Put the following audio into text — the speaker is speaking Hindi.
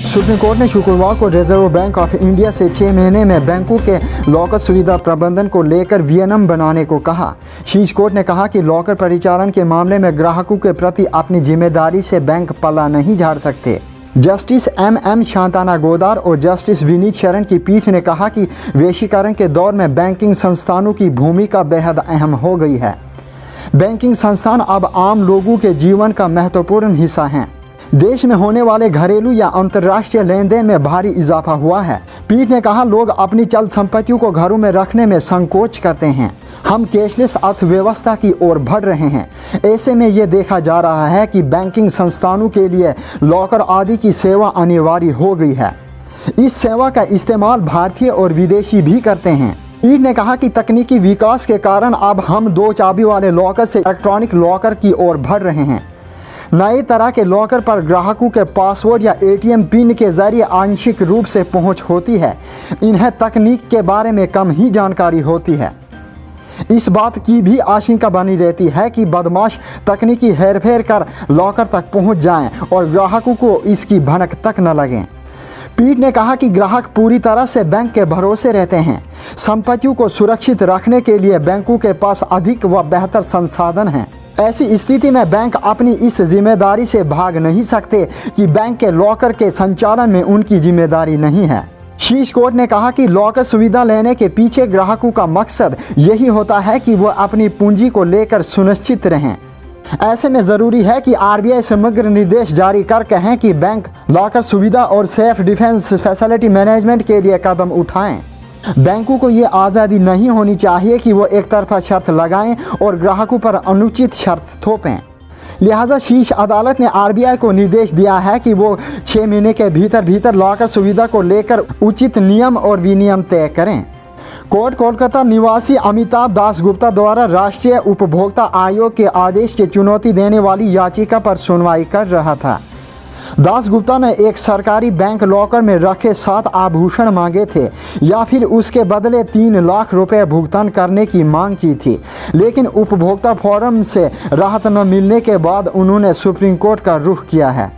सुप्रीम कोर्ट ने शुक्रवार को रिजर्व बैंक ऑफ इंडिया से 6 महीने में बैंकों के लॉकर सुविधा प्रबंधन को लेकर विनियम बनाने को कहा। शीर्ष कोर्ट ने कहा कि लॉकर परिचालन के मामले में ग्राहकों के प्रति अपनी जिम्मेदारी से बैंक पल्ला नहीं झाड़ सकते। जस्टिस एम शांतनागोदर और जस्टिस विनीत शरण की पीठ ने कहा कि वैश्वीकरण के दौर में बैंकिंग संस्थानों की भूमिका बेहद अहम हो गई है। बैंकिंग संस्थान अब आम लोगों के जीवन का महत्वपूर्ण हिस्सा हैं। देश में होने वाले घरेलू या अंतर्राष्ट्रीय लेन देन में भारी इजाफा हुआ है। पीठ ने कहा, लोग अपनी चल संपत्तियों को घरों में रखने में संकोच करते हैं। हम कैशलेस अर्थव्यवस्था की ओर बढ़ रहे हैं। ऐसे में ये देखा जा रहा है कि बैंकिंग संस्थानों के लिए लॉकर आदि की सेवा अनिवार्य हो गई है। इस सेवा का इस्तेमाल भारतीय और विदेशी भी करते हैं। पीठ ने कहा कि तकनीकी विकास के कारण अब हम 2 चाबी वाले लॉकर से इलेक्ट्रॉनिक लॉकर की ओर बढ़ रहे हैं। नए तरह के लॉकर पर ग्राहकों के पासवर्ड या एटीएम पिन के जरिए आंशिक रूप से पहुंच होती है। इन्हें तकनीक के बारे में कम ही जानकारी होती है। इस बात की भी आशंका बनी रहती है कि बदमाश तकनीकी हेरफेर कर लॉकर तक पहुंच जाएं और ग्राहकों को इसकी भनक तक न लगें। पीठ ने कहा कि ग्राहक पूरी तरह से बैंक के भरोसे रहते हैं। संपत्तियों को सुरक्षित रखने के लिए बैंकों के पास अधिक व बेहतर संसाधन हैं। ऐसी स्थिति में बैंक अपनी इस जिम्मेदारी से भाग नहीं सकते कि बैंक के लॉकर के संचालन में उनकी जिम्मेदारी नहीं है। शीर्ष कोर्ट ने कहा कि लॉकर सुविधा लेने के पीछे ग्राहकों का मकसद यही होता है कि वह अपनी पूंजी को लेकर सुनिश्चित रहें। ऐसे में ज़रूरी है कि आरबीआई समग्र निर्देश जारी कर कहें कि बैंक लॉकर सुविधा और सेल्फ डिफेंस फैसिलिटी मैनेजमेंट के लिए कदम उठाएं। बैंकों को ये आज़ादी नहीं होनी चाहिए कि वो एक तरफा शर्त लगाएं और ग्राहकों पर अनुचित शर्त थोपें। लिहाजा शीर्ष अदालत ने आरबीआई को निर्देश दिया है कि वो 6 महीने के भीतर लॉकर सुविधा को लेकर उचित नियम और विनियम तय करें। कोर्ट कोलकाता निवासी अमिताभ दास गुप्ता द्वारा राष्ट्रीय उपभोक्ता आयोग के आदेश की चुनौती देने वाली याचिका पर सुनवाई कर रहा था। दास गुप्ता ने एक सरकारी बैंक लॉकर में रखे 7 आभूषण मांगे थे या फिर उसके बदले 3 लाख रुपए भुगतान करने की मांग की थी, लेकिन उपभोक्ता फोरम से राहत न मिलने के बाद उन्होंने सुप्रीम कोर्ट का रुख किया है।